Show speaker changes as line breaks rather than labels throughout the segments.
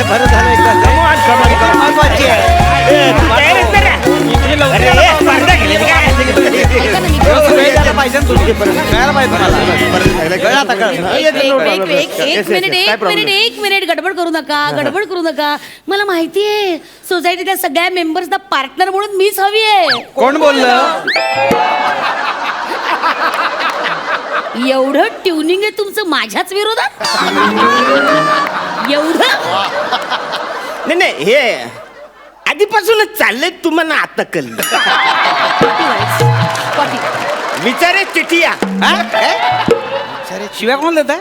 बरं झालं महत्वाची
एक मिनिट गडबड करू नका मला माहितीये सोसायटीच्या सगळ्या मेंबर्सना पार्टनर म्हणून मीच हवी आहे.
कोण बोललं?
एवढं ट्युनिंग आहे तुमचं माझ्याच विरोधात. एवढं
नाही हे आधीपासूनच चाललंय तुम्हाला आता कळलं. विचारे चिठिया
शिव्या कोण देत आहे?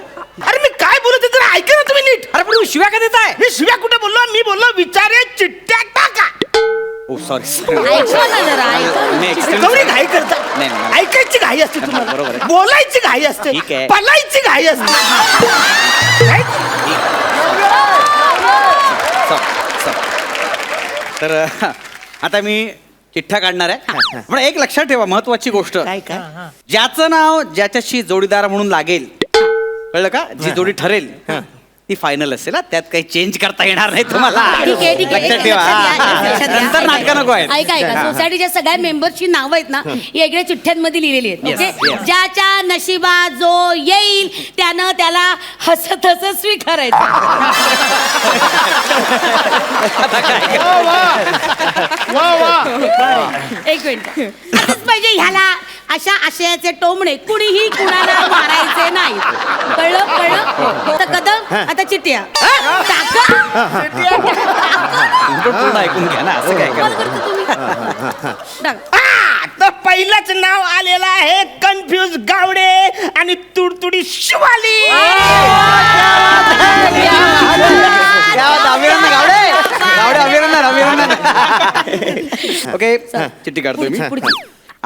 अरे मी काय बोलत आहे जरा ऐका ना तुम्ही नीट.
अरे पण शिव्या का देत आहे?
मी शिव्या कुठे बोललो? मी बोललो विचारे चिठ्ठ्या टाका.
ओ सॉरी.
ऐका ना जरा
कवडी घाई करता.
नाही.
ऐकायची घाई असते तुम्हाला,
बरोबर आहे.
बोलायची घाई असते,
ठीक आहे.
पलायची घाई असते.
तर आता मी चिठ्ठ्या काढणार आहे. पण एक लक्षात ठेवा, महत्वाची गोष्ट,
काय काय
ज्याचं नाव ज्याच्याशी जोडीदार म्हणून लागेल, कळलं का? जी जोडी ठरेल ती फायनल असेल. त्यात काही चेंज करता येणार नाही तुम्हाला.
ठीक आहे
लक्षात ठेवा. नंतर नाटक नको आहे.
ऐका सोसायटीच्या सगळ्या मेंबर्सची नावं आहेत ना वेगळ्या चिठ्ठ्यांमध्ये लिहिलेली आहेत.
Yes,
okay
yes.
ज्याच्या नशिबात जो येईल त्यानं त्याला हसत हसत स्वीकारायचं. एक मिनिट. असंच पाहिजे ह्याला. अशा आशयाचे टोमणे कुणीही कुणाला मारायचे नाही. कळलं? तर कदम आता चिठ्ठ्या टाका.
पूर्ण ऐकून घ्या ना. असं काय
कॉल
करा.
करतो तुम्ही. टाका.
तर पहिलंच नाव आलेलं आहे कन्फ्युज गावडे आणि तुडतुडी शिवाली.
ओके, चिठ्ठी काढतोय मी.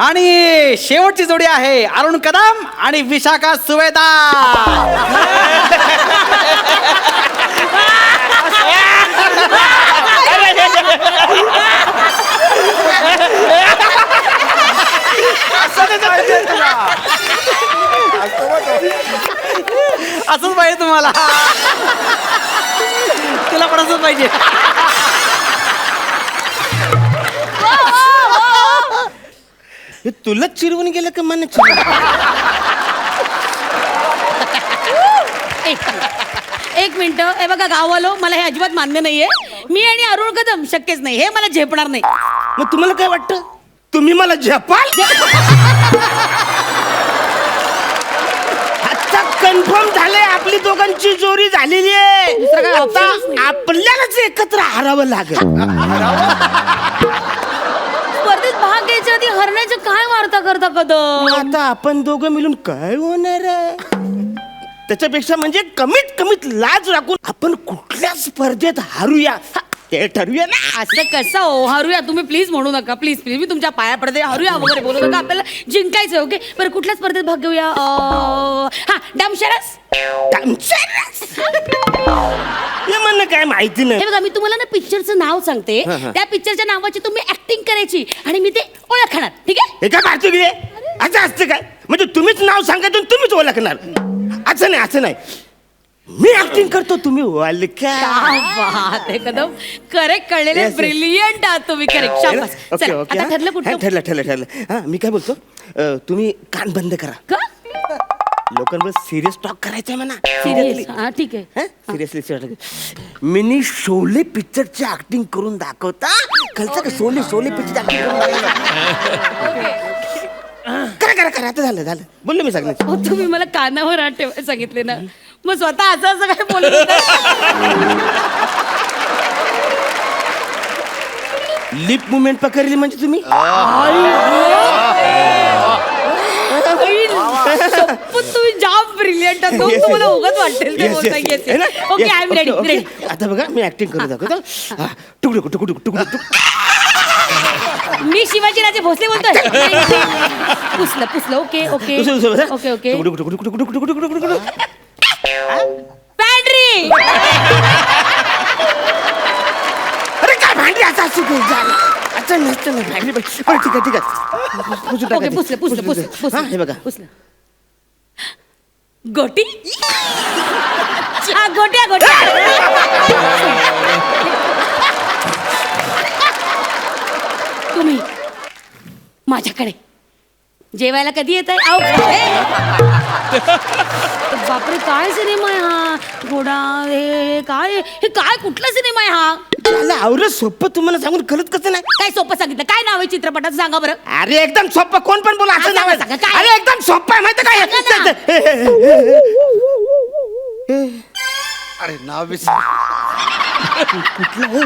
आणि शेवटची जोडी आहे अरुण कदम आणि विशाखा सुवेदार. असंच पाहिजे तुम्हाला. तुला पण असंच पाहिजे.
हे तुलाच चिरवून गेलं का मन चिरवून?
एक मिनिट. हे बघा गाववालो, मला हे अजिबात मान्य नाहीये. मी आणि अरुण कदम शक्यच नाही. हे मला झेपणार नाही.
मग तुम्हाला काय वाटतं? तुम्ही मला झपाल? आता कन्फर्म झाले आपली दोघांची जोडी झालेली आहे.
दुसरा काय
आता
optionच नाही.
आपल्यालाच एकत्र हरावं लागेल.
स्पर्धेत भाग घ्यायच्या आधी हरण्याचं काय वार्ता करता कदम?
आता आपण दोघं मिळून काय होणार आहे? त्याच्यापेक्षा म्हणजे कमीत लाज राखून आपण कुठल्या स्पर्धेत हारूया ते ठरवूया ना.
असं कसं हो? हरूया तुम्ही प्लीज म्हणू नका. प्लीज मी तुमच्या पाया पडते. हरूया वगैरे बोलू नका. आपल्याला जिंकायचं. ओके बरं, कुठल्या स्पर्धेत भाग घेऊया? हा डामशरस.
हे म्हणणं काय माहिती नाही.
हे बघा, मी तुम्हाला ना पिक्चरचं नाव सांगते. त्या पिक्चरच्या नावाची तुम्ही ऍक्टिंग करायची आणि मी ते ओळखणार. ठीक आहे?
हे काय पाहतो की रे? असं असतं काय? म्हणजे तुम्हीच नाव सांगायचं आणि तुम्हीच ओळखणार? असं नाही. मी ऍक्टिंग करतो, तुम्ही ओळखा.
कदम करेक्ट कळलेले. ब्रिलियंट आहात तुम्ही. करेक्ट. शाबास. चला, आता ठरलं कुठलं?
ठरलं. हा मी काय बोलतो, तुम्ही कान बंद करा.
का?
लोकांवर सिरियस टॉक करायचंय म्हणा.
सिरियस? हा ठीक आहे.
सिरियसली मिनी शोले पिक्चरची ऍक्टिंग करून दाखवता. कळतं का? शोले पिक्चर ऍक्टिंग करून दाखवता. करा. आता झालं बोललो मी सांगण्याचं.
हो, तुम्ही मला कानावर हात ठेवायला सांगितले ना, मग स्वतः असं काय बोलत होता?
लिप मुवमेंट पकडली म्हणजे तुम्ही
तुम्ही जाम ब्रिलियंट आहात. तुम्हाला उगाच वाटेल ते बोलता. Okay, I am ready.
आता बघा मी ऍक्टिंग करून दाखवतो. टुकडू.
मी शिवाजी राजे भोसले बोलतोय. पुसलं. ओके. पॅन्ट्री.
अरे काय भांडी असं नसतं ना. ठीक आहे.
ओके, पुसलं.
हे बघा.
पुसलं. गोटी. गोट्या. माझ्याकडे. जेवायला कधी येत आहे? बापरे, काय सिनेमा आहे हा? घोडा हे काय कुठला सिनेमा आहे हा?
त्याला आवडत सोपं तुम्हाला सांगून कळत कसं नाही?
काय सोपं सांगितलं? काय नाव आहे चित्रपटाचं सांगा बरं.
अरे एकदम सोपं, कोण पण बोला असं नाव आहे.
सांगा, काय?
अरे एकदम सोपं आहे माहिती काय?
अरे नाव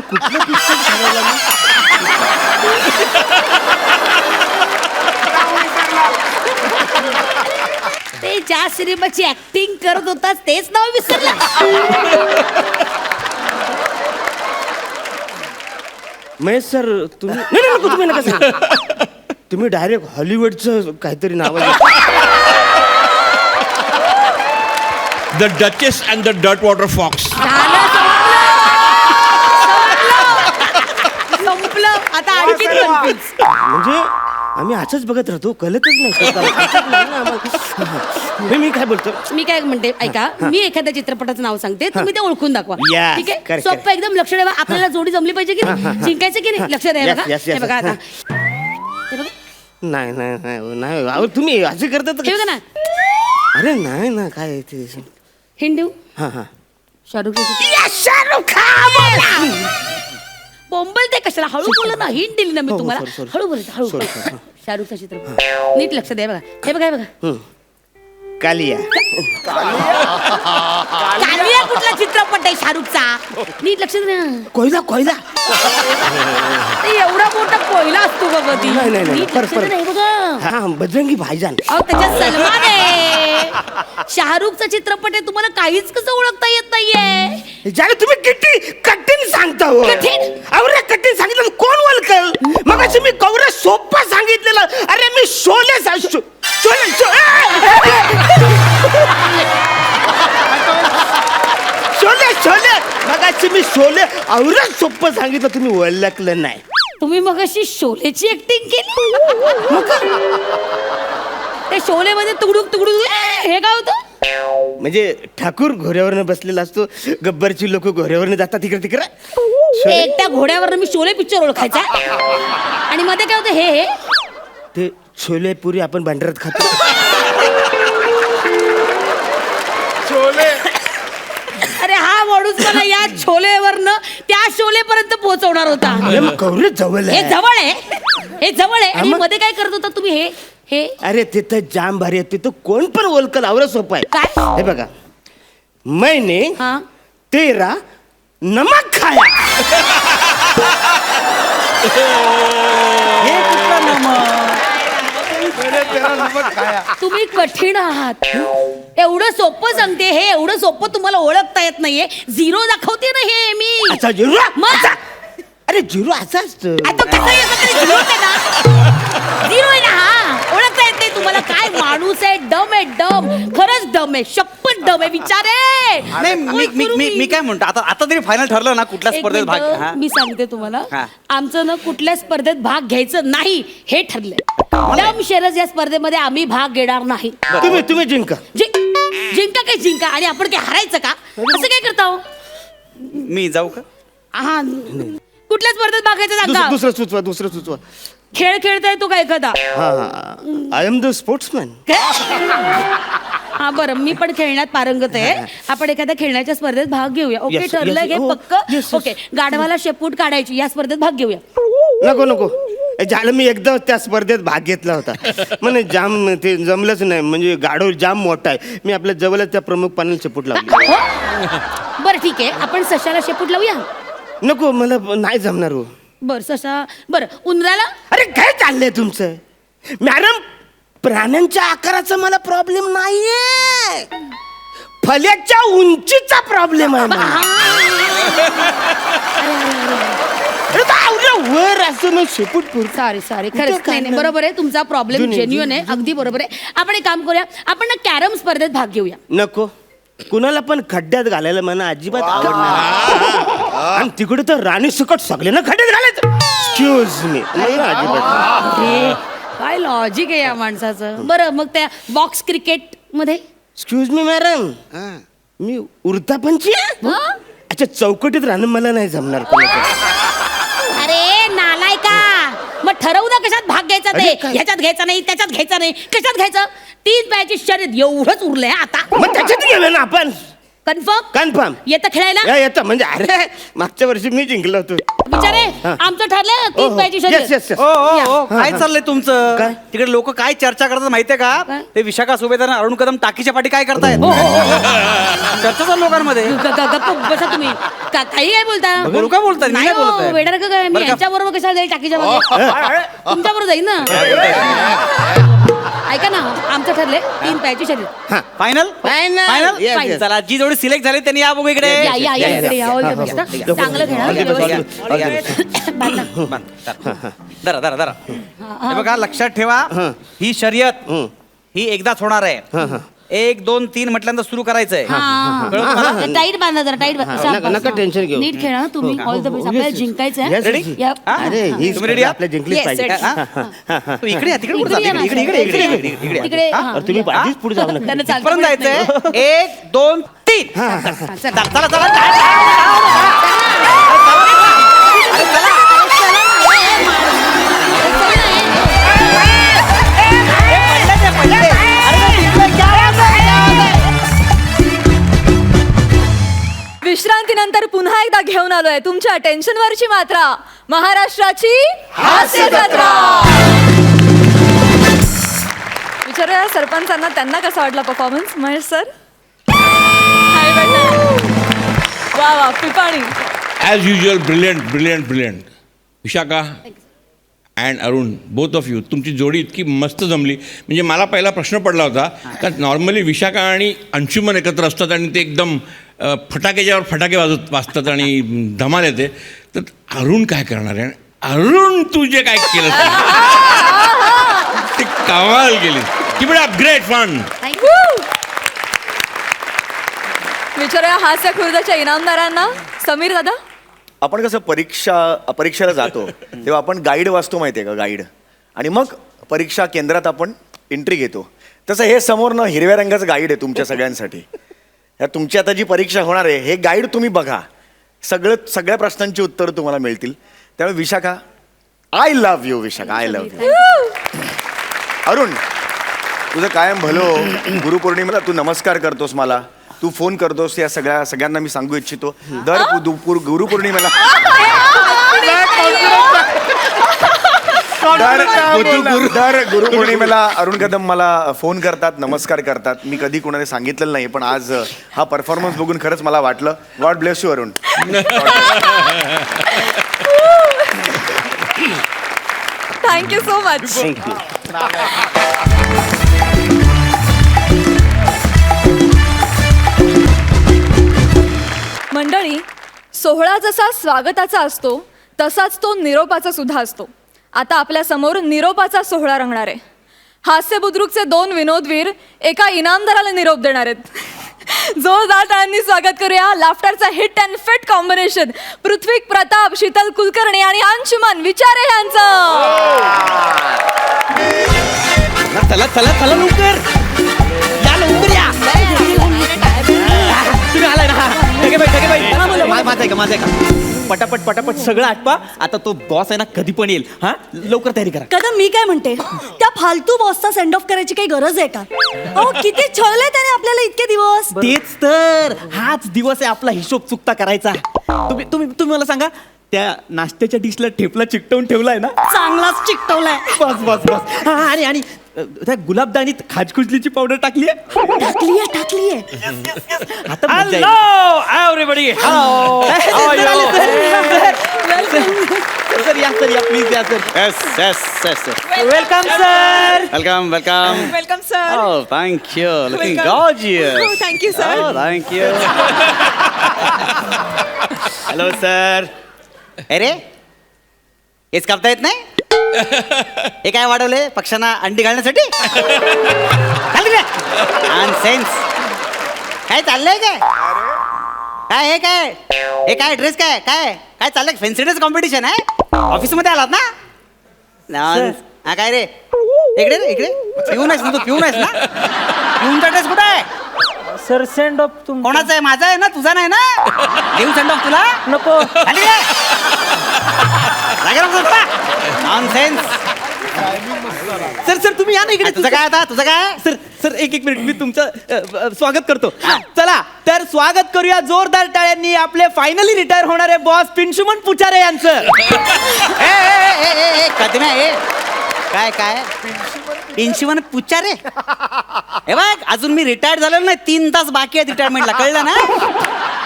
कुठलं पिक्चर ठरवलं मी?
ते ज्या सिनेमाची ऍक्टिंग करत होतास तेच नाव विसरला.
महेश सर तुम्ही तुम्ही नका सांगू. तुम्ही डायरेक्ट हॉलिवूडचं काहीतरी नाव आहे.
The Duchess and the Dirtwater Fox.
संपलं आता आणखी कन्फ्युज.
म्हणजे आम्ही असंच बघत राहतो, कळतच नाही. मी काय बोलतो,
मी काय म्हणते ऐका, मी एखाद्या चित्रपटाचं नाव सांगते, तुम्ही ते ओळखून दाखवा.
Yes,
ठीक आहे,
correct,
सोपं एकदम. लक्ष द्या, आपल्याला जोडी जमली पाहिजे की नाही, जिंकायचं की नाही, लक्ष द्या.
Yes,
बघा
yes, yes,
हे बघा आता,
yes.
हे बघा
नाही नाही नाही नाही अहो, तुम्ही असं करतात.
हे बघा ना,
अरे नाही ना, काय आहे ते.
हिंट देऊ?
हा हा,
शाहरुख
शाहरुख खान.
बोंबलते कशाला? हळू बोला ना, हिंट दिली ना मी
हो,
तुम्हाला.
sorry.
हळू बोलायचं, हळू.
Sorry, sorry.
शाहरुखचा चित्रपट नीट लक्ष द्या. बघा हे बघा, हे बघा.
कालिया.
कालिया कुठला चित्रपट आहे शाहरुखचा? नीट लक्ष द्या.
कोयला कोयला.
ते एवढा मोठा कोयला असतो का कधी?
नाही, नाही, नाही.
नीट लक्ष द्या ना, हे बघा.
हा बजरंगी भाईजान.
अहो त्याच्यात सलमान आहे. शाहरुखचा चित्रपट आहे, तुम्हाला काहीच कसं ओळखता येत नाहीये?
ज्याला तुम्ही किती कठीण सांगता हो.
कठीण?
अरे कठीण सांगितलं कोण ओळखल? मग मी कवरा सोपं सांगितलेलं. अरे मी शोले शोले मगाशी मी शोले औरच सोपं सांगितलं, तुम्ही ओळखलं नाही.
तुम्ही मग अशी शोलेची ऍक्टिंग केली. त्या शोलेमध्ये तुकडूक हे काय होतं?
म्हणजे ठाकूर घोड्यावरनं बसलेला असतो, गब्बरची लोक घोड्यावरनं जातात तिकडे तिकडे.
एकट्या घोड्यावर मी शोले पिक्चर ओळखायचा आणि मध्ये काय होतं हे
ते छोले पुरी आपण भांडारात खातो.
अरे हा माणूस मला या छोलेवरनं त्या शोलेपर्यंत पोहोचवणार होता.
कवरे जवळ
हे
आहे.
जवळ आहे, हे जवळ आहे. आणि
मग?
मध्ये काय करत होता तुम्ही? हे
अरे तिथं जाम भारी आहे, तिथं कोण पण ओळखल. आवरं सोपं आहे.
काय?
हे बघा, मैंने
हा
तेरा नमक खाया.
हे कुठलं नमक?
तुम्ही कठीण आहात. एवढं सोपं सांगते, हे एवढं सोपं तुम्हाला ओळखता येत नाहीये. झिरो दाखवते ना हे मी.
अच्छा जिरू.
मग?
अरे जिरू असं असतं.
आता कसं येतं तरी झिरोच आहे ना. झिरो आहे ना हा. ओळखता येत नाही तुम्हाला. काय माणूस आहे, डम आहे, डम. खरंच डम आहे, शप्पथ डम आहे, विचारे.
नाही मी काय म्हणतो, आता तरी फायनल ठरलं ना कुठल्या
एक
स्पर्धेत भाग?
मिनिटं,
हा.
मी सांगते तुम्हाला.
हा.
आमचं ना कुठल्या स्पर्धेत भाग घ्यायचं नाही हे ठरलंय. डम शरद या स्पर्धेमध्ये आम्ही भाग घेणार नाही.
तुम्ही जिंका.
जिंका काय जिंका, आणि आपण काय हरायचं का? असं काय करता हो?
मी जाऊ का?
हा, कुठल्या स्पर्धेत भाग घ्यायचा सांगा.
दुसरं सुचवा.
खेळ खेळता येतो का एखादा?
हा आय एम द स्पोर्ट्समॅन.
हा बरं, मी पण खेळण्यात पारंगत आहे. आपण एखाद्या खेळण्याच्या स्पर्धेत भाग घेऊया. ओके,
Yes,
ठरलं
yes,
घे
हो.
पक्क.
Yes, yes.
ओके, गाढवाला शेपूट काढायची या स्पर्धेत भाग घेऊया.
नको झालं, मी एकदा त्या स्पर्धेत भाग घेतला होता. म्हणे जाम ते जमलंच नाही, म्हणजे गाढव जाम मोठा आहे. मी आपल्या जवळच त्या प्रमुख पाण्याला शेपूट लावली.
हो? बरं ठीक आहे, आपण सशाला शेपूट लावूया.
नको, मला नाही जमणार हो.
बर ससा. बरं उंदराला.
अरे काय चाललंय तुमचं मॅडम? प्राण्यांच्या आकाराचा मला प्रॉब्लेम नाहीये, फल्याच्या उंचीचा प्रॉब्लेम आहे मला. वर असं मग शेपूट
सॉरी खरंच नाही, बरोबर आहे तुमचा प्रॉब्लेम जेन्युइन आहे, अगदी बरोबर आहे. आपण एक काम करूया, आपण ना कॅरम स्पर्धेत भाग घेऊया.
नको, कुणाला पण खड्ड्यात घालायला मला अजिबात आवडणार. आणि तिकडे तर राणी सुकट सगळ्यांना खड्ड्यात घालायचं. एक्सक्यूज मी, अजिबात.
अरे, काय लॉजिक आहे या माणसाचं. बरं मग त्या बॉक्स क्रिकेट मध्ये.
एक्सक्यूज मी मॅडम, मी उरतापंची आहे. अच्छा, चौकटीत राहणं मला नाही जमणार.
अरे नालाय का, मग ठरवू ना कशात भाग घ्यायचा
अरे
नाही,
काय?
ह्याच्यात घ्यायचा नाही, त्याच्यात घ्यायचा नाही, कशात घ्यायचं? 3 पायाची शर्यत एवढंच उरलंय आता.
मग त्याच्यात गेलो ना आपण.
कन्फर्म
कन्फर्म
येतं खेळायला?
येतं म्हणजे अरे मागच्या वर्षी मी जिंकलो होतो.
विचारे आमचं ठरलं 3 पायाची
येस
शर्यत.
Yes yes.
ओ ओ ओ काय चाललंय तुमचं
काय?
तिकडे लोक काय चर्चा करतात माहितीये का?
काय?
ते विशाखा सुभेदार आणि अरुण कदम टाकीच्या पाठी काय करतायत चर्चा चालू लोकांमध्ये.
गप्प बसा तुम्ही. काही काय बोलता?
बघू काय बोलताय? मी
नाही
काय
हो,
बोलतोय?
वेडर का काय? मी
बरं का?
यांच्या बरोबर कशाला जाईल टाकीच्या मागे? तुमच्या बरोबर जाईल ना. ऐका ना आमचं ठरलंय 3 पायाची शर्यत.
Final
Final. Yes, yes.
चला जी जोडी सिलेक्ट झाली त्यांनी या बघू इकडे.
या या या इकडे या. All the best, हा. चांगलं खेळा व्यवस्थित.
धरा धरा धरा हे बघा लक्षात ठेवा ही शर्यत ही एकदाच होणार आहे. 1 2 3 म्हटल्यानंतर सुरू करायचंय. कळलं तुम्हाला?
टाईट बांधा जरा टाईट
नका टेन्शन घेऊ.
नीट खेळा तुम्ही. All the best. आपल्याला जिंकायचंय.
Yes,
Ready?
yes.
या.
अरे ही
तुम्ही ready आहात?
आपल्या जिंकलीच
Yes,
पाहिजे.
ready.
तू इकडे या, तिकडे कुठं
इकडे या
जाते?
ना.
इकडे इकडे इकडे इकडे इकडे
तिकडे हा.
अरे तुम्ही आधीच पुढे जाऊ नका.
त्यांना चालतं
परत
पण येत नाही.
जायचंय 1 2 3
चला.
चला चला चला अरे चला
विश्रांतीनंतर पुन्हा एकदा घेऊन आलोय तुमच्या टेन्शनवरची मात्रा, महाराष्ट्राची हास्य जत्रा. विचारूया सरपंचांना त्यांना कसा वाटला परफॉर्मन्स. महेश सर. हाय बेटा. वा वा पिपाणी.
As usual, brilliant, brilliant, brilliant. Vishakha and Arun both of you तुमची जोडी इतकी मस्त जमली. म्हणजे मला पहिला प्रश्न पडला होता का नॉर्मली विशाखा आणि अंशुमन एकत्र असतात आणि ते एकदम फटाक्याच्यावर फटाके वाजतात आणि धमाल येते. तर अरुण काय करणार आहे? अरुण तू जे काय केलं ते कमाल केली. Keep it up. Great fun.
विचारूया हास्य खुर्दाच्या इनामदारांना. समीर दादा.
आपण कसं परीक्षेला जातो तेव्हा आपण गाईड वाचतो माहिती आहे का, गाईड, आणि मग परीक्षा केंद्रात आपण एंट्री घेतो. तसं हे समोरनं हिरव्या रंगाचं गाईड आहे तुमच्या सगळ्यांसाठी. ह्या तुमची आता जी परीक्षा होणार आहे हे गाईड तुम्ही बघा. सगळ्या प्रश्नांची उत्तरं तुम्हाला मिळतील. त्यामुळे Vishakha, I love you. Vishakha, I love you. Arun तुझं कायम भलो. गुरुपौर्णिमेला तू नमस्कार करतोस मला, तू फोन करतोस. या सगळ्यांना मी सांगू इच्छितो दर गुरुपौर्णिमेला दर गुरुपौर्णिमेला अरुण कदम मला फोन करतात, नमस्कार करतात. मी कधी कोणाला सांगितलेलं नाही, पण आज हा परफॉर्मन्स बघून खरंच मला वाटलं. God bless you Arun.
Thank you so much.
Thank you.
मंडळी, सोहळा जसा स्वागताचा असतो तसाच तो निरोपाचा सुद्धा असतो. आता आपल्या समोर निरोपाचा सोहळा रंगणार आहे. हास्य बुद्रुकचे 2 विनोदवीर एका इनामदाराला निरोप देणार आहेत. जोरदार टाळ्यांनी स्वागत करूया लाफ्टरचा हिट अँड फिट कॉम्बिनेशन पृथ्वी प्रताप, शीतल कुलकर्णी आणि अंशुमन विचारे यांचं.
चला चला चला लवकर या, लवकर या. तुम्ही आलाय ना. ठेके बाई माझं आहे का, माझं आहे का. पटापट पटापट सगळं आटपा. आता तो बॉस आहे ना कधी पण येईल. हा लवकर तयारी करा.
कदम मी काय म्हणते, त्या फालतू बॉसचा सेंड ऑफ करायची काही गरज आहे का? अहो किती छळले त्याने आपल्याला इतके दिवस.
तेच तर हाच दिवस आहे आपला हिशोब चुकता करायचा. तुम्ही तुम्ही तुम्ही मला सांगा, त्या नाश्त्याच्या डिशला ठेपला चिकटवून ठेवलाय ना?
चांगलाच चिकटवलाय.
बस बस बस. हा, आणि त्या गुलाबदानीत खाजकुजलीची पावडर टाकली आहे.
टाकलीये टाकलीये.
आता मजा येईल.
Hello everybody.
सर या सर या प्लीज या sir.
Yes
welcome sir.
Welcome welcome.
Welcome sir.
Oh, thank you. Looking
Welcome.
gorgeous.
Oh, thank you, sir.
Oh, thank you. Hello sir. अरे हेच कापता येत नाही. हे काय वाढवले पक्ष्यांना अंडी घालण्यासाठी? सेन्स काय चाललंय काय? काय हे काय ड्रेस काय काय काय चाललंय? फॅन्सी ड्रेस कॉम्पिटिशन आहे ऑफिस मध्ये आलात ना? हा काय रे इकडे रे इकडे. पिऊन आहेस ना तू? पिऊन आहेस ना? पिऊनचा ड्रेस कुठे आहे?
सर सेंड ऑफ तुम
कोणाचा आहे? माझा आहे ना, तुझा नाही ना? देऊ सेंड ऑफ तुला?
नको.
नॉनसेन्स.
सर सर तुम्ही या ना इकडे.
तुझं काय आता तुझं काय
सर सर एक मिनिट मी तुमचं स्वागत करतो. चला तर स्वागत करूया जोरदार टाळ्यांनी आपले फायनली रिटायर होणारे बॉस पिंशुमन पुचारे यांचं.
ए कदम्या ए काय काय पिंशीवन पुचारे हे बघ अजून मी रिटायर्ड झालेलो नाही 3 तास बाकी आहेत रिटायरमेंटला कळलं ना.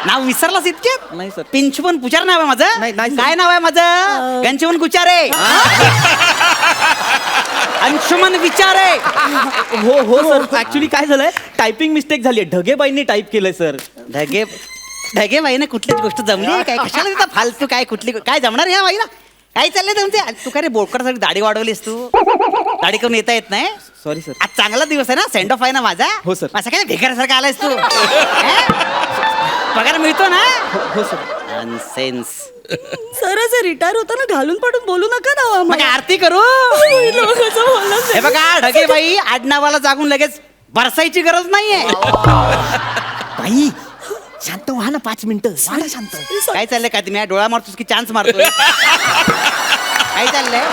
नाव विसरलास इतक्यात
नाही सर.
पिंचवन पुचार नाव आहे माझं
नाही, नाही, सर.
काय नाव आहे माझं गंचवन कुचारे अंशुमन विचारे.
हो हो सर ऍक्च्युली काय झालंय टायपिंग मिस्टेक झाली ढगेबाईंनी टाईप केलंय सर.
ढगे बाईने कुठलीच गोष्ट जमली आहे काय कशाला तिथं फालतू काय कुठली काय जमणार ह्या बाईला काय चाललंय तुमचे तू काय रे बोकडसाठी दाढी वाढवलीस तू दाढी करून येता येत नाही.
Sorry sir.
आज चांगला दिवस आहे ना सेंड ऑफ आहे ना माझा.
हो, सर.
माझा काय भिकाऱ्यासारखा आलायस तू पगार मिळतो ना.
हो सर.
नॉनसेन्स.
सर असं रिटायर होताना घालून पाडून बोलू नका ना हो
मग
आम्हाला.
आरती करू
कसं बोलला
हे बघा ढगे बाई आडनावाला जागून लगेच बरसायची गरज नाहीये.
बाई शांत व्हा ना 5 मिनिटं शांत.
काय चाललंय का तुम्ही डोळा मारतोस की चान्स मारतोय काय चाललंय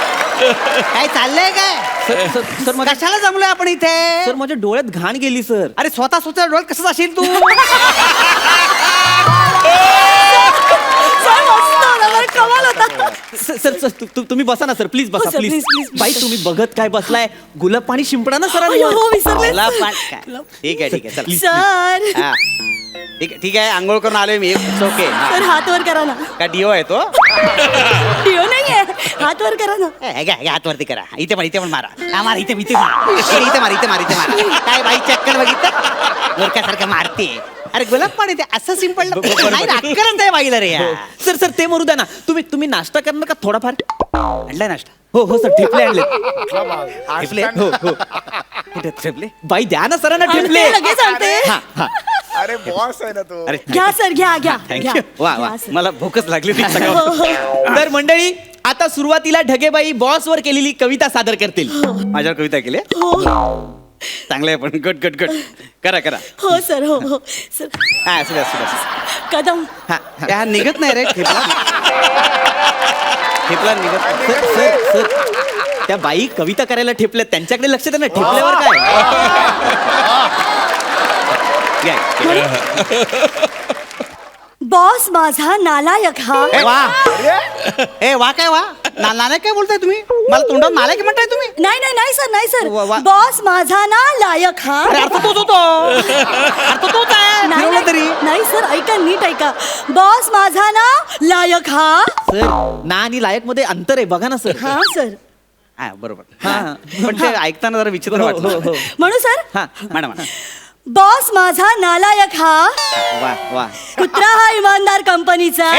काय चाललंय काय
सर सर मग
कशाला जमलोय आपण इथे.
सर माझ्या डोळ्यात घाण गेली सर.
अरे स्वतः डोळ्यात कसं असेल तू
सर मस्त होता बरं, कमाल होता.
सर सर तुम्ही बसा ना सर प्लीज बसा
हो, सर,
प्लीज.
please, please.
बाई तुम्ही बघत काय बसलाय गुलाब पाणी शिंपडा ना
अय्यो,
सर.
हो विसरले
गुलाब पाणी काय? ठीक आहे चला
सर
हा. ठीक आहे आंघोळ करून आलोय मी ओके
सर हात वर करा ना.
काय डिओ आहे तो
डिओ नाहीये हात वर करा ना.
हातवरती करा इथे पण मारा हा मारा इथे मारा इथे मारा काय बाई चक्कर बघितलं मूर्खासारखं मारते. अरे गुलाब पाणी ते असं सिंपल नाही राजकारण आहे बाईला रे यार.
सर सर ते मरू द्या ना तुम्ही नाश्ता करणार का थोडाफार.
आणलाय नाश्ता
हो हो सर ठेपले आणले.
ठेपले
हो हो
कुठे ठेपले
बाई द्या ना सरांना ठेपले.
आणते, लगेच आणते.
हा हा
अरे बॉस आहे ना तो.
अरे
घ्या सर घ्या घ्या घ्या.
थँक्यू वा वा
घ्या, सर.
मला भूकच लागली होती
हो,
सकाळपासून.
हो.
तर मंडळी आता सुरुवातीला ढगेबाई बॉस वर केलेली कविता सादर करतील.
माझ्यावर कविता केली
हो
चांगलं आहे पण गट करा
हो सर हो हो सर
हा असू दे, असू दे.
कदम
हा निघत नाही रे ठेपला निघत नाही.
सर सर सर त्या बाई कविता करायला ठेपल्या त्यांच्याकडे लक्ष द्या ना ठेपल्यावर काय.
बॉस माझा नालायक हा.
ए वा काय वा नालायक काय बोलताय तुम्ही मला तोंडावर नालायक म्हणताय तुम्ही.
नाही सर नाही सर
वा, वा.
बॉस माझा नालायक हा.
अरे अर्थ तोच होतो अर्थ तोच आहे
नाही,
फिरवलं तरी
नाही सर ऐका नीट ऐका बॉस माझा ना लायक हा.
सर ना आणि लायक मध्ये अंतर आहे बघा ना सर.
हा सर
हा बरोबर
हा.
पण ते ऐकताना जरा विचित्र
हो,
वाटलं
हो.
म्हणू सर
हा
मॅडम
बॉस माझा नालायक हा.
वा वा
कुत्रा हा इमानदार कंपनीचा.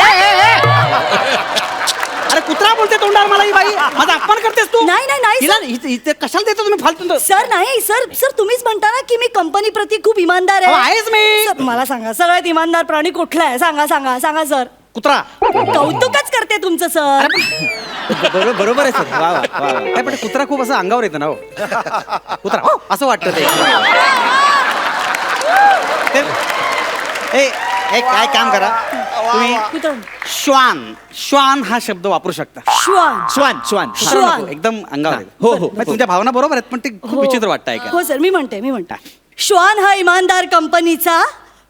अरे कुत्रा बोलते तोंडावर मला ही बाई माझा अपमान करतेस तू.
नाही, नाही, नाही,
हिला
सर.
इथे कशाला देतो तुम्ही फालतू
सर नाही सर सर तुम्हीच म्हणता ना की मी कंपनी प्रती खूप इमानदार
अहो,
आहे.
आहेच मी.
सर, मला सांगा सगळ्यात इमानदार प्राणी कुठला आहे सांगा सर.
कुत्रा
कौतुकच करते तुमचं सर.
बरोबर आहे सर वा वा वा नाही, पण कुत्रा खूप असं अंगावर येतं ना हो कुत्रा हो असं वाटतं ते एक काय काम करा तुम्ही
कुत्रा
श्वान हा शब्द वापरू शकता.
श्वान
श्वान श्वान
कुत्रा
श्वान.
नको, एकदम अंगावर येतं.
हो, हो.
म्हणजे तुमच्या भावना बरोबर आहेत पण ते खूप
हो.
विचित्र वाटतं ऐका.
हो सर मी म्हणते श्वान हा इमानदार कंपनीचा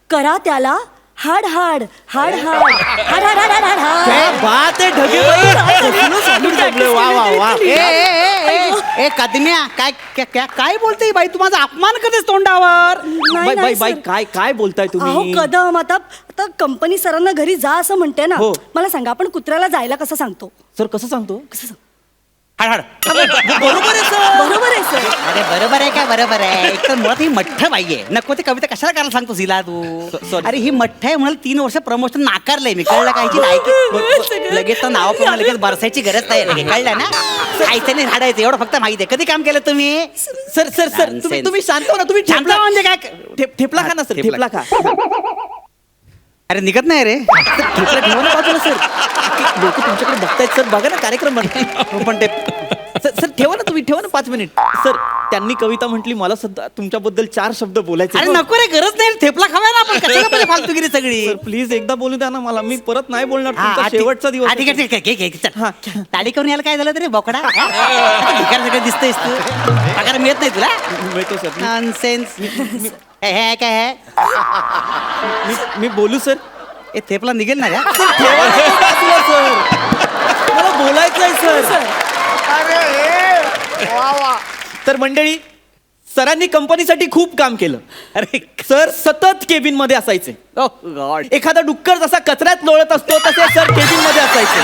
करा त्याला हाड हाड हाड हाड हाड हाड हाड हाड हाड
क्या बात आहे ढगेबाई.
वा वा वा ए कदम्या काय बोलते ही बाई तू माझा अपमान करतेस तोंडावर.
बाई बाई बाई काय बोलताय
अहो
तुम्ही.
कदम आता कंपनी सरांना घरी जा असं म्हणते ना.
हो.
मला सांगा आपण कुत्र्याला जायला कसं सांगतो.
सर कसं सांगतो.
हाड
बरोबर आहे सर.
बरोबर आहे सर.
अरे बरोबर आहे काय बरोबर आहे एक तर मुळात ही मठ्ठ बाई आहे नको ते कविता कशाला करायला सांगतो हिला तू.
sorry.
अरे ही मठ्ठ आहे म्हणून 3 वर्ष प्रमोशन नाकारलंय मी कळलं काय लायकी लगेच तर नाव पण लगेच बरसायची गरज नाही लगे कळलं ना. खायचं नाही झाडायचं एवढं फक्त माहिती आहे. कधी काम केलं तुम्ही.
सर सर सर तुम्ही शांत हो ना तुम्ही
शांत
ठेपला
म्हणजे काय
ठेपला खा ना सर ठेपला खा.
अरे निघत नाही रे
ठेपला ठेवा ना बाजूला सर लोक तुमच्याकडे बघतायत सर बघा ना कार्यक्रम बनताय.
हो, पण ते
सर ठेवा ना तुम्ही, ठेवा ना 5 मिनिट. सर त्यांनी कविता म्हटली, मला सुद्धा तुमच्याबद्दल 4 शब्द बोलायचे.
अरे नको रे, गरज नाही, थेपला खावा ना आपण. कशाला पाहिजे फालतूगिरी सगळी.
सर प्लीज एकदा बोलू द्या ना मला, मी परत नाही बोलणार.
हा,
तुमचा
ठीक-
शेवटचा दिवस
हा, ठीक आहे,
आहे.
ठीक आहे, घे, घे, चल.
हा.
ताडी करून यायला काय झालं तरी बोकडा. भिकार सगळं दिसतंयस तू. पगार मिळत नाही तुला.
मिळतो सर.
नॉनसेन्स. हे काय आहे?
मी बोलू सर?
हे थेपला निघेल ना या?
ठेवा ना तो बाजूला, सर. मला बोलायचं आहे सर. तर मंडळी, सरांनी कंपनीसाठी खूप काम केलं.
अरे
सर सतत केबिन मध्ये असायचे.
ओ गॉड.
एखादा डुक्कर जसा कचऱ्यात लोळत असतो तसे सर केबिन मध्ये असायचे.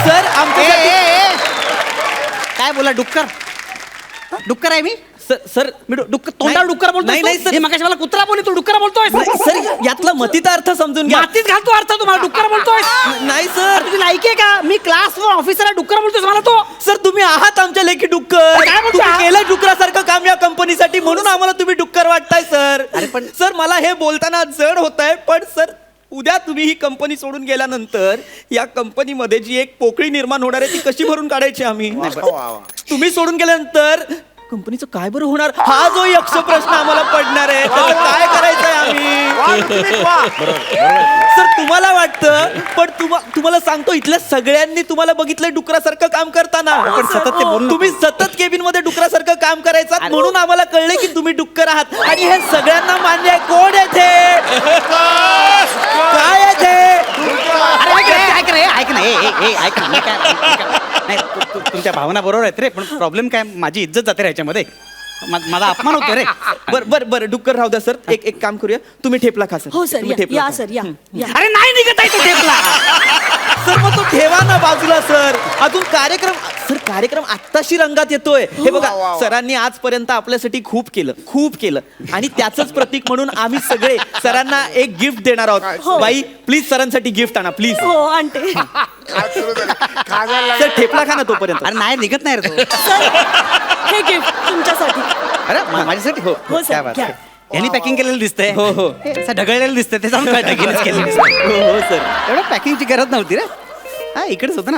सर आमच्या
काय बोला डुक्कर? डुक्कर आहे मी?
सर मी
डुक्कर तोंडावर डुक्कर बोलतोय?
नाही नाही सर.
मगाशी मला कुत्रा बोलली, तू डुक्कर बोलतोय?
सर यातला मतीचा अर्थ समजून घ्या.
मातीत घालतो अर्थ तुम्हाला, डुक्कर बोलतोय?
नाही सर.
तुझी लायकी आहे का? मी क्लास ऑफिसर आहे, डुक्कर बोलतोय मला तो?
सर तुम्ही आहात आमच्या लेखी डुक्कर.
काय बोलता?
तुम्ही केलं डुकरासारखं काम या कंपनीसाठी, म्हणून आम्हाला तुम्ही डुक्कर वाटताय सर.
अरे पण-
सर मला हे बोलताना जड होत आहे, पण सर उद्या तुम्ही ही कंपनी सोडून गेल्यानंतर या कंपनीमध्ये जी एक पोकळी निर्माण होणार आहे ती कशी भरून काढायची आम्ही? तुम्ही सोडून गेल्यानंतर कंपनीचं काय बरं होणार, हा जो यक्ष प्रश्न आम्हाला पडणार आहे. त्याला काय करायचंय आम्ही? सर तुम्हाला वाटतं, पण तुम्हाला सांगतो, इथल्या सगळ्यांनी तुम्हाला बघितलंय डुकरासारखं काम करताना.
पण सतत ते बोलू नको.
तुम्ही सतत केबिन मध्ये डुकरासारखं काम करायचं, म्हणून आम्हाला कळलंय की तुम्ही डुक्कर आहात. आणि हे सगळ्यांना मान्य आहे. कोण येते काय येते?
अरे ऐक रे, ऐक ना, ऐक ना, मी काय नाही, तुमच्या भावना बरोबर आहेत रे, पण प्रॉब्लेम काय, माझी इज्जत जाते रे ह्याच्यामध्ये. माझा अपमान होतो रे.
बरं डुक्कर राहू द्या सर. एक काम करूया, तुम्ही ठेपला खा सर.
हो सर,
तुम्ही ठेपला
या
खा.
सर, या.
अरे नाही निघत आहे तो ठेपला.
सर मग तो ठेवा ना बाजूला सर. अजून कार्यक्रम आत्ताशी रंगात येतोय. हे बघा, सरांनी आजपर्यंत आपल्यासाठी खूप केलं आणि त्याच प्रतीक म्हणून आम्ही सगळे सरांना एक गिफ्ट देणार आहोत. बाई प्लीज सरांसाठी गिफ्ट आणा प्लीज.
हो आणते.
सर ठेपला खा ना तोपर्यंत.
अरे नाही निघत नाही रे तो.
सर हे गिफ्ट तुमच्यासाठी.
अरे माझ्यासाठी? हो
हो सर,
क्या बात
घ्या.
आहे. यांनी पॅकिंग केलेलं दिसतंय.
हो, हो.
हे असं ढगळलेलं दिसतंय, ते जाऊन काय ढगेलच केलेलं दिसतंय.
हो सर.
एवढं पॅकिंगची गरज नव्हती रे. हा इकडेच होतं ना.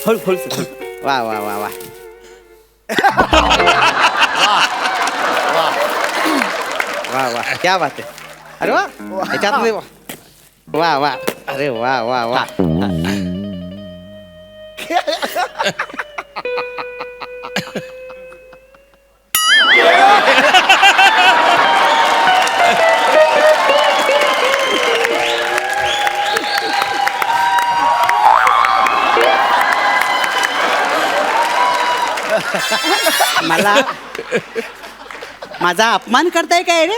हळू सर.
वा वा वा वा. वा वा क्या बात आहे. अरे वा, ह्याच्यात वा वा. अरे वा वा वा. मला माझा अपमान करताय काय रे?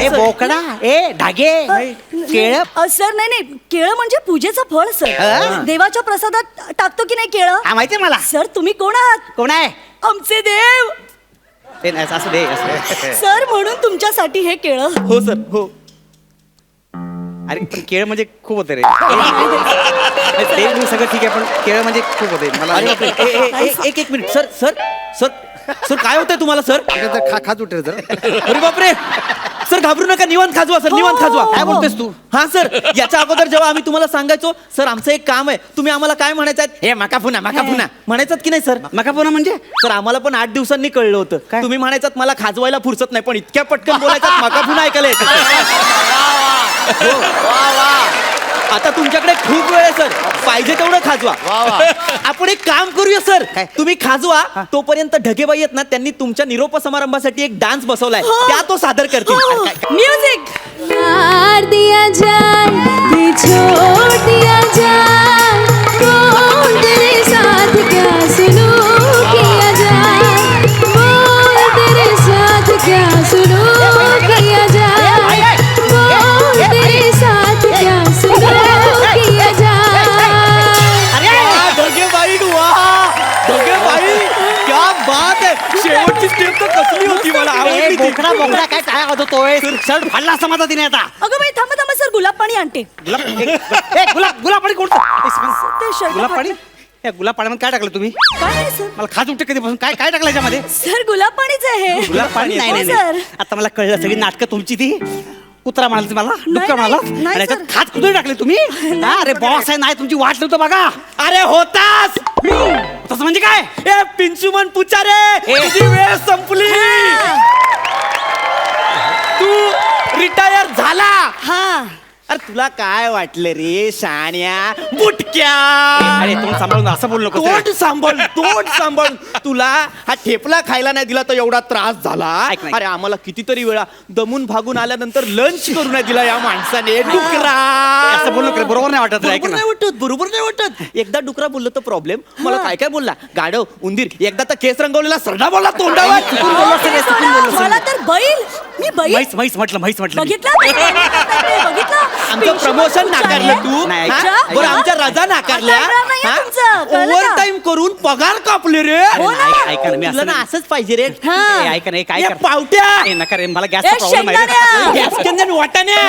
ए बोकडा, ए ढागे, केळ.
सर नाही केळं म्हणजे पूजेचं फळ सर.
हा?
देवाच्या प्रसादात टाकतो की नाही केळं?
हा माहितीये मला.
सर तुम्ही कोण आहात?
कोण आहे
आमचे देव.
ते नाही, असं दे असं.
सर म्हणून तुमच्यासाठी हे केळं.
हो सर. हो.
अरे पण केळ म्हणजे खूप होते रे. ते मी सगळं ठीक आहे, पण केळ म्हणजे खूप होते मला.
अरे बापरे. एक minute sir sir sir sir काय होतंय तुम्हाला सर?
खात उठे जरा.
अरे बापरे. सर घाबरू नका, निवांत खाजवा सर, निवांत खाजवा.
काय बोलतोस तू?
हा सर, याच्या अगोदर जेव्हा आम्ही तुम्हाला सांगायचो सर आमचं एक काम आहे, तुम्ही आम्हाला काय म्हणायचं, हे मका पुन्हा म्हणायचं की नाही सर?
मका पुन्हा म्हणजे?
सर आम्हाला पण 8 दिवसांनी कळलं होतं.
काय?
तुम्ही म्हणायचात मला खाजवायला फुरसत नाही, पण इतक्या पटकन बोलायचं मका पुन्हा ऐकायला येतं सर. आता तुमच्याकडे खूप वेळ आहे सर, पाहिजे तेवढं खाजवा. आपण एक काम करूया सर,
काय?
तुम्ही खाजवा तोपर्यंत ढगेबाई आहेत ना, त्यांनी तुमच्या निरोप समारंभासाठी एक डान्स बसवलाय, त्या तो सादर करतील.
म्युझिक.
प्यार दिया जाए कि छोड़ दिया जाए, कौन तेरे साथ क्या सुलूक किया जाए, बोल तेरे साथ क्या सुलूक किया जाए, बोल तेरे साथ क्या सुलूक किया जाए.
ढगेबाई ढगेबाई क्या बात आहे. शेवटची स्टेप तर कसली होती, मला आवडली ती.
बोकडा बोकडा काय काय होतोय? शर्ट फाडला असं माझा तिने आता.
अगं बाई थांबा थांबा सर, गुलाब पाणी आणते.
गुलाब पाणी कोणतं?
ते शर्ट
गुलाब पाणी? हे गुलाब पाण्यामध्ये काय टाकलं तुम्ही?
काय नाही सर.
मला खाज उठते कधीपासून. काय काय टाकलं याच्यामध्ये?
सर गुलाब पाणीच आहे.
गुलाब पाणी? नाही
हो,
नाही
सर.
नाही. आता मला कळलं, सगळी नाटकं तुमची ती. कुत्रा म्हणाल मला
नाही,
डुक्कर म्हणाला
नाही,
आणि याच्यात
सर.
खात कुठे टाकले तुम्ही हा, अरे बॉस आहे नाही तुमची वाट नव्हतं बघा
अरे होतास
तसं म्हणजे काय
ए पिंचुमन पुचारे तुझी वेळ संपली तू रिटायर झाला
हा
अरे तुला काय वाटलं रे शाण्या बुटक्या
अरे तोंड सांभाळून असं बोलू नको
तोंड सांभाळ तुला हा ठेपला खायला नाही दिला तर एवढा त्रास झाला
ऐक ना.
अरे आम्हाला कितीतरी वेळा दमून भागून आल्यानंतर लंच करू नाही दिला या माणसाने डुकरा
असं बोलू नको रे, बरोबर नाही वाटत रे, ऐक
बरोबर
ना.
नाही वाटत बरोबर नाही वाटत एकदा डुकरा बोललो तर प्रॉब्लेम मला काय काय बोलला गाढव उंदीर एकदा तर केस रंगवलेला सरडा बोलला तोंडावर
चुकून बोललो असेल रे, चुकून बोललो असेल.
मला तर बैल मी बैल
म्हैस म्हटलं मी.
बघितलं
आमचं प्रमोशन नाकारलं तू
नाही,
हा?
अच्छा.
बरं आमच्या रजा नाकारल्या
आता येणार नाहीये तुमचं, कळलं
ओव्हर
का?
टाइम करून पगार कापले रे
हो ना.
ऐका ना मी
तुला
असं
ना
नाही.
असंच पाहिजे रे
हा.
ए, ऐका ना, ए, काय
या
कर
पावट्या
ए, नका रे मला
ए,
गॅसचा प्रॉब्लेम आहे
शेंगदाण्या.
गॅस कंदन वाटाण्या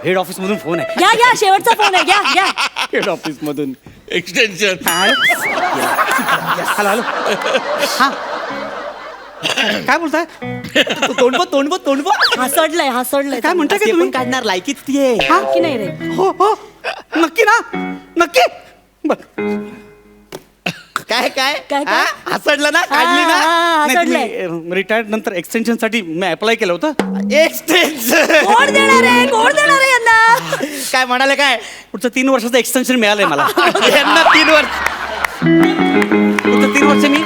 हेड ऑफिस मधून फोन आहे
घ्या घ्या शेवटचा फोन आहे घ्या घ्या
हेड ऑफिस मधून
एक्सटेन्शन
हॅलो हॅलो हा काय बोलताय
तोंड
हसडलंय
काय म्हणताय का तुम्ही?
काढणार लायकीच ती आहे
हा?
की नाही रे
हो हो नक्की ना नक्की बर
काय काय
काय?
हा? हसडलं ना काढली ना
हसडलंय
रिटायर्ड नंतर एक्सटेन्शन साठी मी अप्लाय केलं होतं
एक्सटेन्शन
कोण देणार आहे यांना
काय म्हणाले काय
पुढचं 3 वर्षाचं एक्सटेन्शन मिळालंय मला
यांना 3 वर्ष
पुढचं 3 वर्ष मी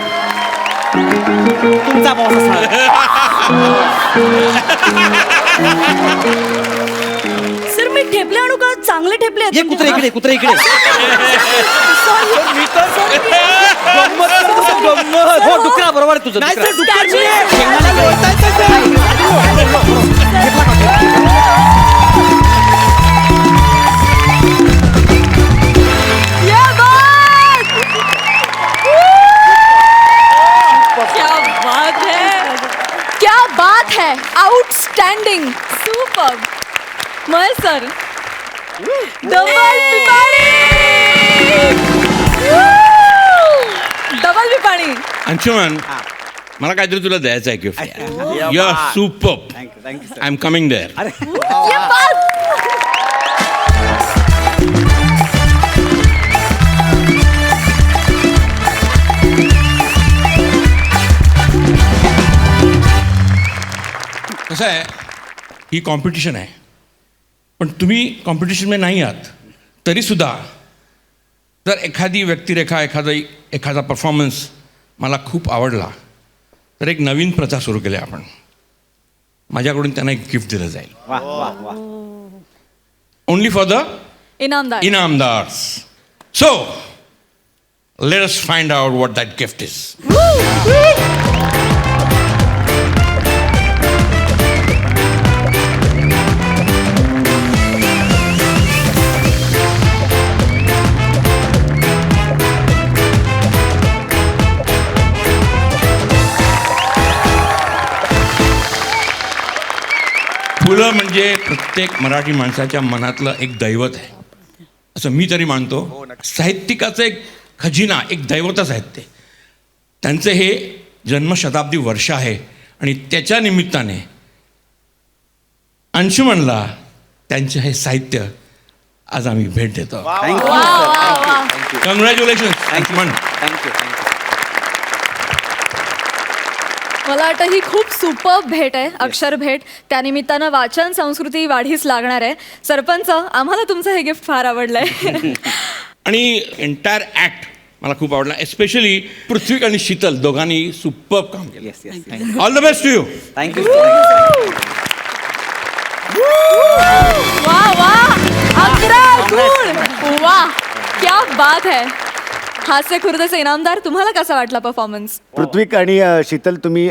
तुमचा बॉस असणार
सर मी ठेपले आणू का चांगले ठेपले आहेत
ये कुत्रे इकडे हो डुकरा बरोबर आहे तुझं
नाही
डुकरा.
सर, डुक्कर
Statue.
नाहीये. शेंगाला लोटायचं सर.
क्या बात क्या बात है क्या बात है outstanding super Mahesh sir double पिपाणी
अंशुमन मला काहीतरी तुला द्यायचं आहे gift you are super
thank you sir
I am coming there
अरे
क्या बात
कसं आहे ही कॉम्पिटिशन आहे पण तुम्ही कॉम्पिटिशनमध्ये नाही आहात तरीसुद्धा जर एखादी व्यक्तिरेखा एखादा परफॉर्मन्स मला खूप आवडला तर एक नवीन प्रथा सुरू केली आपण माझ्याकडून त्यांना एक गिफ्ट दिलं जाईल
वा वा वा
only for the
Inamdar
Inamdars so let us find out what that gift is फुलं म्हणजे प्रत्येक मराठी माणसाच्या मनातलं एक दैवत आहे असं मी तरी मानतो साहित्यिकाचं एक खजिना एक दैवतच आहेत ते त्यांचं हे जन्मशताब्दी वर्ष आहे आणि त्याच्या निमित्ताने अंशुमनला त्यांचे हे साहित्य आज आम्ही भेट देतो
थँक्यू
कॉंग्रॅच्युलेशन अंशुमन
थँक्यू
मला वाटतं ही खूप सुपर भेट आहे अक्षर भेट त्यानिमित्तानं वाचन संस्कृती वाढीस लागणार आहे सरपंच आम्हाला तुमचं हे गिफ्ट फार आवडलंय
आणि एंटायर ॲक्ट मला खूप आवडला एस्पेशली पृथ्वी आणि शीतल दोघांनी सुपर काम केलं
yes yes
all the best to you
thank you
वा वा 11 गुण वा क्या बात है हास्य खुर्दचे इनामदार तुम्हाला कसा वाटला परफॉर्मन्स
पृथ्वीक आणि शीतल तुम्ही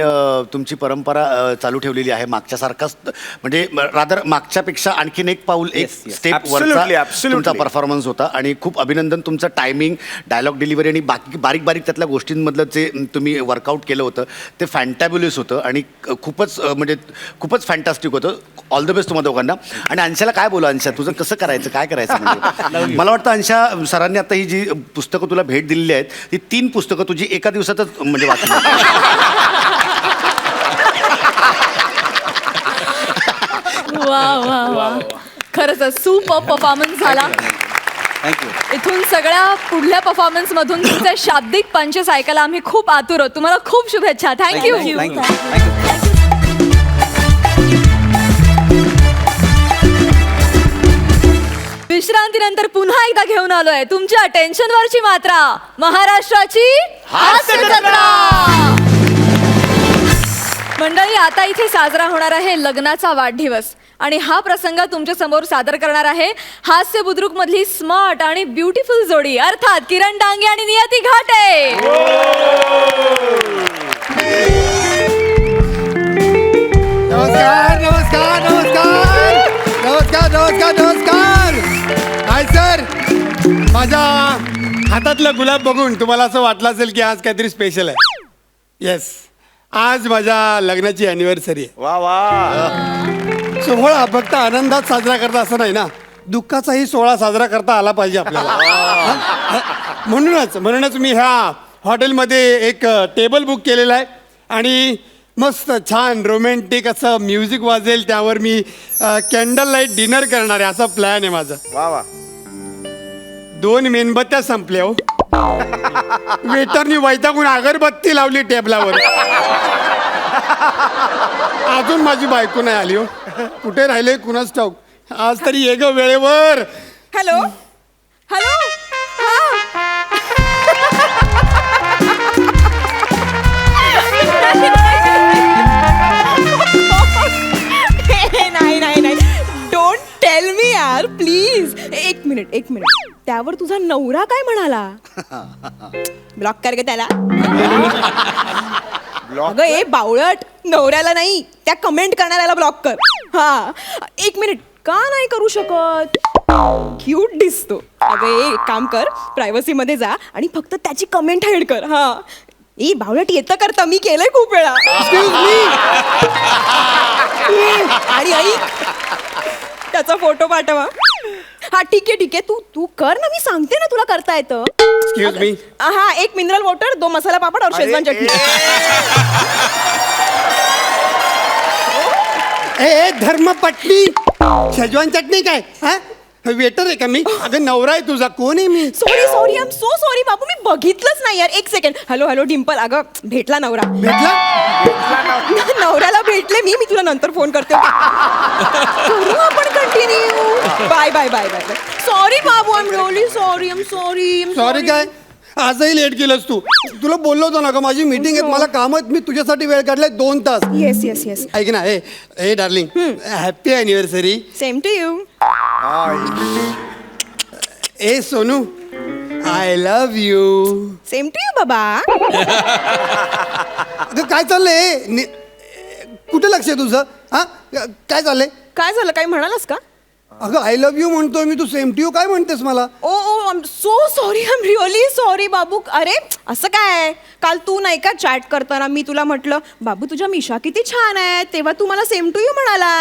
तुमची परंपरा चालू ठेवलेली आहे मागच्यासारखाच म्हणजे रादर मागच्यापेक्षा आणखीन एक पाऊल एक
Yes, yes.
स्टेप
Absolutely,
वरचा
absolutely.
तुमचा परफॉर्मन्स होता आणि खूप अभिनंदन तुमचं टायमिंग डायलॉग डिलिव्हरी आणि बाकी बारीक बारीक त्यातल्या गोष्टींमधलं जे तुम्ही वर्कआउट केलं होतं ते फॅन्टॅब्युलस होतं आणि खूपच म्हणजे खूपच फॅन्टास्टिक होतं ऑल द बेस्ट तुम्हाला दोघांना आणि अंशाला काय बोला अंशा तुझं कसं करायचं काय करायचं म्हणजे मला वाटतं अंशा सरांनी आता ही जी पुस्तकं तुला भेट दिलेली आहेत ती 3 पुस्तकं तुझी एका दिवसातच म्हणजे वाचली
वा वा वा खरंच सुपर परफॉर्मन्स झाला.
थँक्यू.
इथून सगळ्या पुढल्या परफॉर्मन्स मधून तुमचे शाब्दिक पंचेस ऐकायला आम्ही खूप आतुर आहोत. तुम्हाला खूप शुभेच्छा. थँक्यू. विश्रांतीनंतर पुन्हा एकदा घेऊन आलोय तुमच्या टेन्शनवरची मात्रा, महाराष्ट्राची हास्य जत्रा. मंडळी, आता इथे साजरा होणार आहे लग्नाचा वाढदिवस आणि हा प्रसंग तुमच्या समोर सादर करणार आहे हास्य बुद्रुक मधली स्मार्ट आणि ब्युटिफुल जोडी, अर्थात किरण डांगे आणि नियती घाटे.
नमस्कार नमस्कार नमस्कार नमस्कार नमस्कार नमस्कार. हाय सर, माझ्या हातातलं गुलाब बघून तुम्हाला असं वाटलं असेल की आज काहीतरी स्पेशल आहे. येस, आज माझ्या लग्नाची अॅनिव्हर्सरी आहे.
वा वा.
सोहळा फक्त आनंदात साजरा करता असं नाही ना, दुःखाचाही सोहळा साजरा करता आला पाहिजे आपल्याला. म्हणूनच मी ह्या हॉटेलमध्ये एक टेबल बुक केलेला आहे आणि मस्त छान रोमॅन्टिक असं म्युझिक वाजेल, त्यावर मी कॅन्डल लाईट डिनर करणार आहे असा प्लॅन आहे माझा.
वा वा.
2 मेणबत्त्या संपल्या हो. वेटरनी वैतागून अगरबत्ती लावली टेबलावर. अजून माझी बायको नाही आली हो. कुठे राहिले कुणाच ठाऊक. आज तरी ये ग वेळेवर.
Hello hello. नाही नाही नाही, डोंट टेल मी यार प्लीज. एक मिनिट. त्यावर तुझा नवरा काय म्हणाला? ब्लॉक कर ग त्याला. अगं ए बावळट, नवऱ्याला नाही त्या कमेंट करणाऱ्याला ब्लॉक कर. हा, 1 मिनिट. का नाही करू शकत? क्यूट दिसतो. अगं एक काम कर, प्रायव्हसी मध्ये जा आणि फक्त त्याची कमेंट हाईड कर. हा, ए बावळट येतं करता, मी केलंय खूप वेळा. आणि आई त्याचा फोटो पाठवा. हा ठीक आहे तू कर ना, मी सांगते ना तुला करता येतं.
Excuse me.
हा, 1 मिनरल वॉटर, 2 मसाला पापड और शेजवान चटणी.
ए धर्मपट्टी, शेजवान चटणी काय? हा, वेटर आहे का मी? अगं नवरा आहे तुझा. कोण आहे मी?
Sorry I am so sorry बाबू, मी बघितलंच नाही यार. 1 सेकंड. हॅलो डिंपल. अगं भेटला नवरा.
भेटला?
नवऱ्याला भेटले मी तुला नंतर फोन करते. करू आपण कंटिन्यू. बाय. सॉरी बाबू, I am really sorry.
Sorry काय? आजही लेट केलंस तू. तुला बोललो होतो ना का माझी मीटिंग आहे, मला काम आहेत, मी तुझ्यासाठी वेळ काढलाय 2 तास.
येस.
ऐक ना, hey darling, happy anniversary.
Same to you.
ए Sonu, I love you.
Same to you बाबा.
अगं काय चाललंय? कुठे लक्ष आहे तुझं? हा, काय चाललंय?
काय झालं, काही म्हणालास का?
अगं आय लव्ह यू म्हणतोय मी, तू सेम टू यू काय म्हणतेस मला?
Oh I am so sorry, I am really sorry बाबू. अरे असं काय, काल तू नाही का चॅट करताना मी तुला म्हटलं बाबू तुझ्या मिशा किती छान आहे, तेव्हा तू मला सेम टू यू म्हणाला.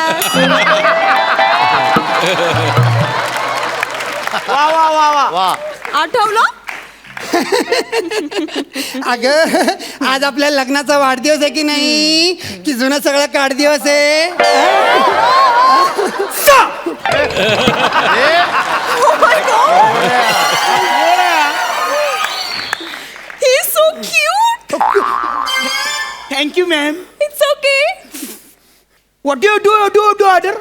वा वा वा वा वा.
आठवलं?
अगं आज आपल्या लग्नाचा वाढदिवस आहे की नाही, की जुना सगळा काढदिवस आहे?
He is so cute.
Thank you ma'am.
It's okay.
What do you do order?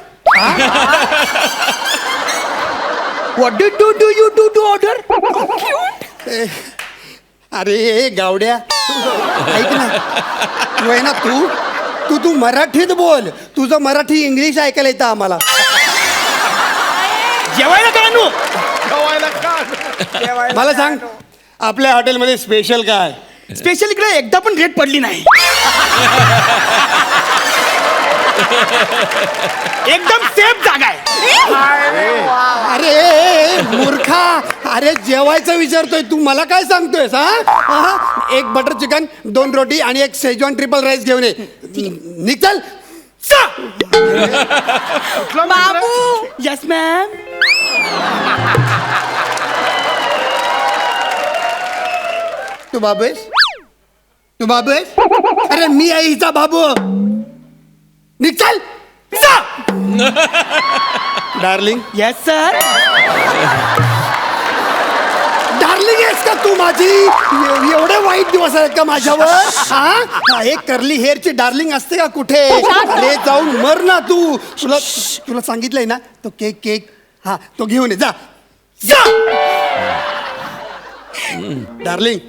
What do you do order?
अरे गावड्या, ऐक ना, तू आहे ना, तू मराठीत बोल. तुझं मराठी इंग्लिश ऐकायला येतं आम्हाला.
जेवायला काय आणू?
मला सांग, आपल्या हॉटेलमध्ये स्पेशल काय?
स्पेशल इकडे एकदा पण रेट पडली नाही. एकदम सेफ जागा आहे.
अरे मूर्खा, अरे जेवायचं विचारतोय तू, मला काय सांगतोयस? हा, 1 बटर चिकन, 2 रोटी आणि 1 शेजवान ट्रिपल राईस घेऊन ये. निघल.
बाबू.
Yes ma'am.
तू बाबू आहेस? अरे मी आहे हिचा बाबू. निघल. Darling
yes sir.
डार्लिंग आहेस का तू माझी? एवढे वाईट दिवस आहेत का माझ्यावर? हा एक कर्ली हेअरची डार्लिंग असते का कुठे? अरे जाऊन मर ना तू. तुला सांगितलंय ना तो केक हा तो घेऊन ये जा जा. डार्लिंग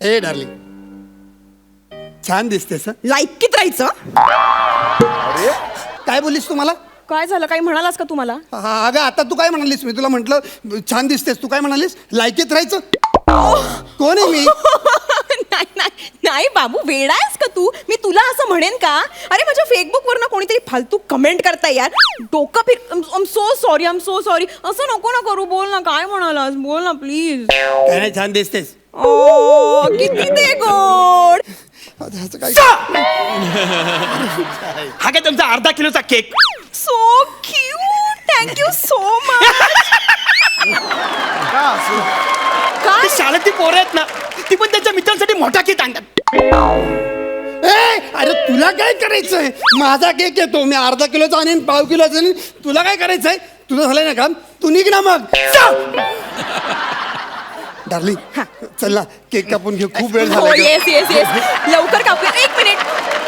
ए डार्लिंग छान दिसतेस हं.
लायकीत राहायचं.
काय बोललीस तू मला?
काय झालं, काही म्हणालास का तुम्हाला?
अगं आता तू काय म्हणालीस? मी तुला म्हंटल छान दिसतेस, तू काय म्हणालीस? लायकीत राहायचं. कोण आहे मी?
नाही नाही नाही बाबू, वेडा आहेस का तू? मी तुला असं म्हणेन का? अरे माझ्या फेसबुक वर ना कोणीतरी फालतू कमेंट करताय यार. डोकं फिर. I am so sorry. असं नको ना करू. बोल ना, काय म्हणालास? बोल ना प्लीज.
काय नाही, छान दिसतेस.
ओ किती ते गोड.
असं काय?
हा काय तुमचा अर्धा किलोचा cake.
So cute. Thank you so much.
ती शाळेतली पोरं आहेत ना, ती पण त्यांच्या मित्रांसाठी मोठा केक आणतात.
अरे तुला काय करायचंय? माझा केक येतो, मी अर्धा किलोचा आणीन, पाव किलोचा आणीन. तुला काय करायचंय? तुझं झालंय ना काम, तू निघ ना मग. डार्लिंग चल ना, केक कापून घेऊ. खूप वेळ
हो
झाला.
Yes yes yes. लवकर कापूया. 1 मिनिट.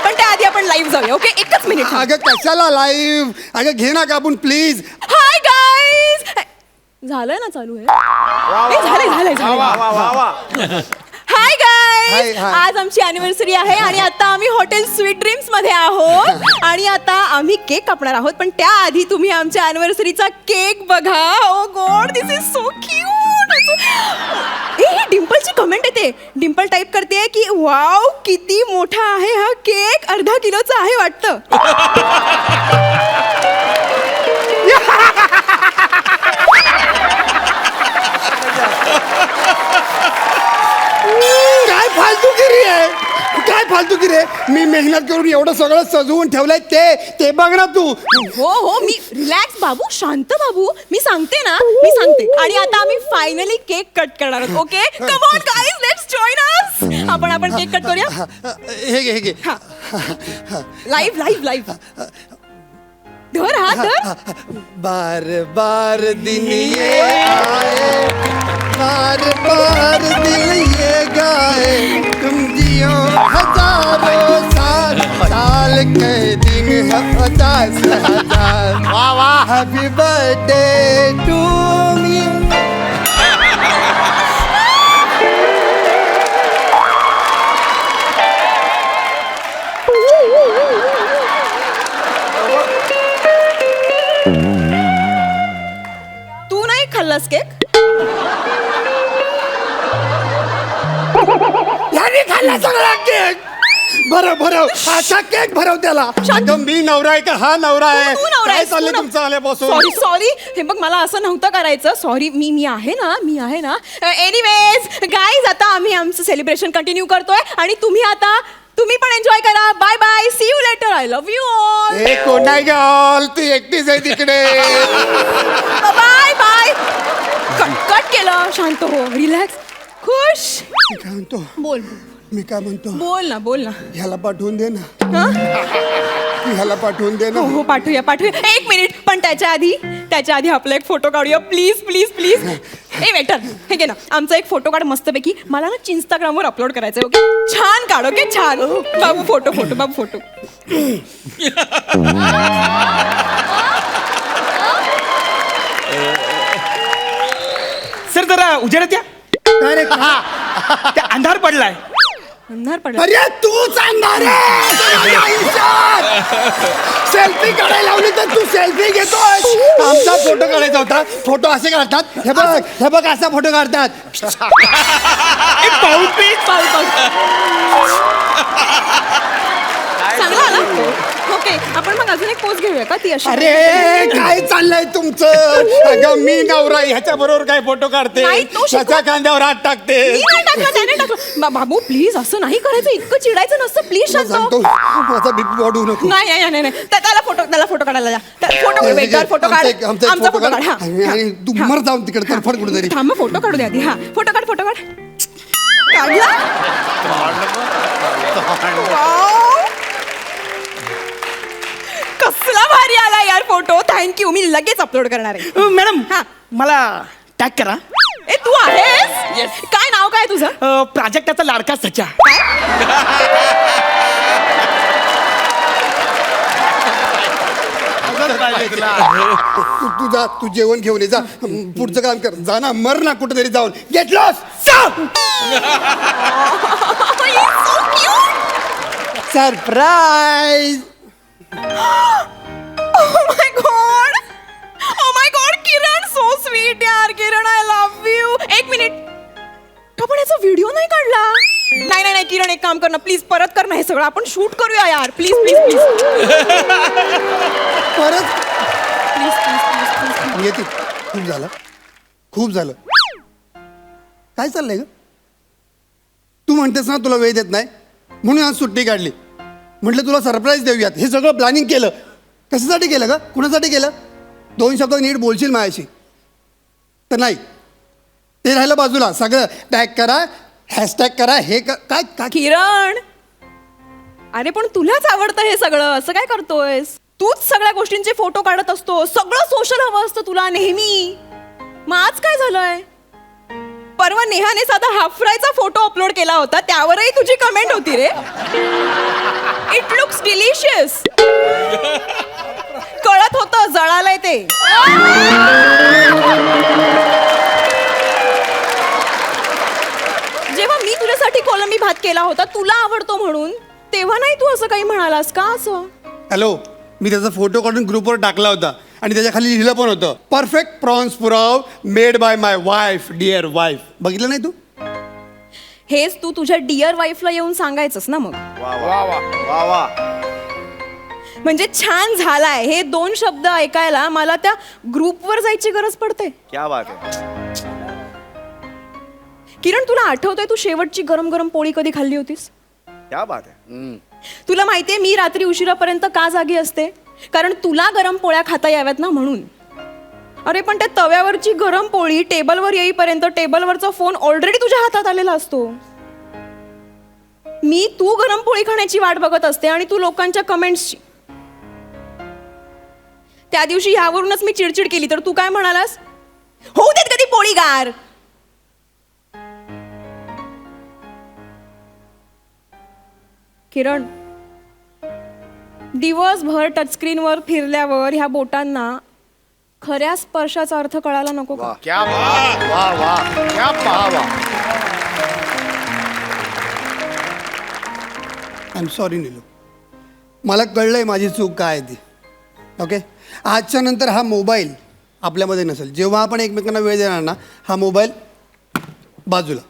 पण त्याआधी आपण लाईव्ह जाऊया. ओके, एकच मिनिट.
अगं कशाला लाईव्ह? अगं घे ना कापून प्लीज.
Hi guys. झालंय ना चालू आहे? झालंय झालंय झालंय. हाय
हाय,
गाईज.
हाय.
आज आमची अॅनिव्हर्सरी आहे आणि आता आम्ही हॉटेल स्वीट ड्रीम्स मध्ये आहोत आणि आता आम्ही केक कापणार आहोत. पण त्याआधी तुम्ही आमच्या अॅनिव्हर्सरीचा केक बघा. Oh god, this is so cute. ही डिम्पलची कमेंट येते. डिम्पल टाईप करते की वाव किती मोठा आहे हा केक. अर्धा किलोचा आहे वाटतं.
काय फालतूगिरी आहे? काय फालतूगिरी आहे? मी मेहनत करून एवढं सगळं सजवून ठेवलंय, ते बघ ना तू.
हो हो, मी रिलॅक्स बाबू, शांत बाबू. मी सांगते ना, मी सांगते. आणि आता आम्ही फायनली केक कट करणार आहोत. Okay, come on guys, let's join us. आपण केक कट करूया.
हे घे
लाईव्ह लाईव्ह लाईव्ह. धर हा धर.
बार बार दिन ये आए, बार बार दिल ये गाए, तुम जियो हजारों साल, साल के दिन 10,000. वाह वाह. Happy birthday to me.
तू नाही खाल्लास केक?
याने खाल्ला सगळा केक. भरव असा केक भरव त्याला. अगं मी नवरा आहे का हा नवरा आहे?
तू नवरा
काय
आहेस,
चाललंय
तू
तुमचं आल्यापासून?
Sorry sorry. हे बघ, मला असं नव्हतं करायचं. सॉरी. मी आहे ना. एनिवेज गाईज, आता आम्ही आमचं सेलिब्रेशन कंटिन्यू करतोय आणि तुम्ही पण एन्जॉय करा. Bye bye. See you later. I love you all.
ए कोण नाही गॉल, तू एकटीच आहे तिकडे.
Bye bye. कट केलं. शांत हो, रिलॅक्स, खुश.
मी काय म्हणतो?
बोल बोल ना.
ह्याला पाठवून दे ना.
हा?
ह्याला पाठवून दे ना.
हो पाठवूया. 1 मिनिट. पण त्याच्या आधी आपला एक फोटो काढूया. Please please please. A waiter, हे घे ना, आमचा एक फोटो काढ मस्तपैकी. मला ना इंस्टाग्रामवर अपलोड करायचं. ओके, छान काढ. ओके, छान. बाबू फोटो.
सर जरा उजेडात या.
काय रे?
त्या अंधार पडलाय.
अंधार पडला.
अरे तूच आणणार सेल्फी काढायला लावली तर तू सेल्फी घेतोय. आमचा फोटो काढायचा होता. फोटो असे काढतात. हे बघ असा फोटो काढतात.
पाऊस प्लीज.
चांगला आला. ओके, आपण मग अजून एक पोज घेऊया का? ती अशी.
अरे काय चाललंय तुमचं? अगं मी नवरा ह्याच्या बरोबर काय फोटो काढते,
नाही, तो शिकवा.
त्याच्या खांद्यावर हात टाकते.
मी नाही टाकलं, त्याने टाकलं. बाबू प्लीज असं नाही करायचं. इतकं चिडायचं नसतं. प्लीज शांत
सांगतो
हो.
माझा बीपी वाढवू नको.
नाही. त्याला फोटो काढायला फोटो वेटर फोटो काढ. आमचा फोटो काढ. हा
आणि तू मर जाऊन तिकडे तरफड कुठेतरी.
थांब, फोटो काढू दे आधी. हा फोटो काढ. काढला. वाव. कसला थँक्यू, मी लगेच अपलोड करणार आहे.
मॅडम
हा.
मला टॅग करा.
ए तू आहेस? काय नाव काय तुझं?
प्राजक्ताचा लाडका सचा.
तू जा, तू जेवण घेऊन ये जा. पुढचं काम कर, जा ना, मर ना कुठेतरी जाऊन. Get lost. Surprise.
Oh my God, Kiran so sweet यार. Kiran I love you. एक मिनिट, आपण याचा व्हिडिओ नाही काढला. नाही नाही नाही किरण, एक काम कर ना प्लीज, परत कर ना हे सगळं, आपण शूट करूया यार. प्लीज प्लीज प्लीज
परत
प्लीज प्लीज प्लीज प्लीज.
येते. खूप झालं, खूप झालं. काय चाललंय ग? तू म्हणतेस ना तुला वेळ देत नाही, म्हणून आज सुट्टी काढली. म्हटलं तुला सरप्राईज देऊयात. हे सगळं प्लॅनिंग केलं. कशासाठी केलं ग? कुणासाठी केलं? 2 शब्द नीट बोलशील माझ्याशी तर नाही. ते राहिलं बाजूला. सगळं टॅग करा, हॅशटॅग करा, हे काय काय.
किरण, अरे पण तुलाच आवडतं हे सगळं, असं काय करतोयस? तूच सगळ्या गोष्टींचे फोटो काढत असतो, सगळं सोशल हवं असतं तुला नेहमी. मग आज काय झालंय? परवा नेहाने साधा हाफ फ्रायचा फोटो अपलोड केला होता, त्यावरही तुझी कमेंट होती रे. It looks delicious. कळत होतं जळालंय ते. जेव्हा मी तुझ्यासाठी कोलंबी भात केला होता तुला आवडतो म्हणून, तेव्हा नाही तू असं काही म्हणालास का? असं
हॅलो, मी त्याचा फोटो काढून ग्रुपवर टाकला होता आणि त्याच्या खाली लिहिलं पण होतं, perfect prawns pulao made by my wife, dear wife. बघितलं नाही तू?
हेच तू तुझ्या डिअर वाईफला येऊन सांगायचंस ना मग.
वा वा वा वा वा.
म्हणजे छान झालाय हे 2 शब्द ऐकायला मला त्या ग्रुपवर जायची गरज पडते.
क्या बात आहे.
किरण, तुला आठवतंय तू शेवटची गरम गरम पोळी कधी खाल्ली होतीस?
क्या बात आहे.
तुला माहितीये मी रात्री उशिरापर्यंत का जागी असते? कारण तुला गरम पोळ्या खाता याव्यात ना म्हणून. अरे पण त्या तव्यावरची गरम पोळी टेबलवर येईपर्यंत टेबलवरचा फोन ऑलरेडी तुझ्या हातात आलेला असतो. मी तू गरम पोळी खाण्याची वाट बघत असते आणि तू लोकांच्या कमेंट्सची. त्या दिवशी ह्यावरूनच मी चिडचिड केली तर तू काय म्हणालास? होऊ देत कधी पोळी गार. किरण, दिवसभर टचस्क्रीनवर फिरल्यावर ह्या बोटांना खऱ्या स्पर्शाचा अर्थ कळायला नको का?
क्या बात. वा वा. क्या वा वा.
आय एम सॉरी नीलू, मला कळलंय माझी चूक काय आहे ती. ओके, आजच्या नंतर हा मोबाईल आपल्यामध्ये नसेल. जेव्हा आपण एकमेकांना वेळ देणार ना, हा मोबाईल बाजूला.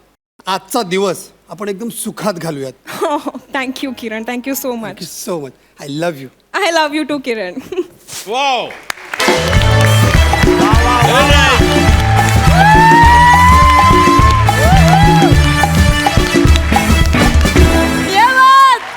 आजचा दिवस आपण एकदम सुखात घालूयात.
Thank you Kiran, thank you so much.
Thank you so much. I love you.
I love you too Kiran.
Wow. Very nice.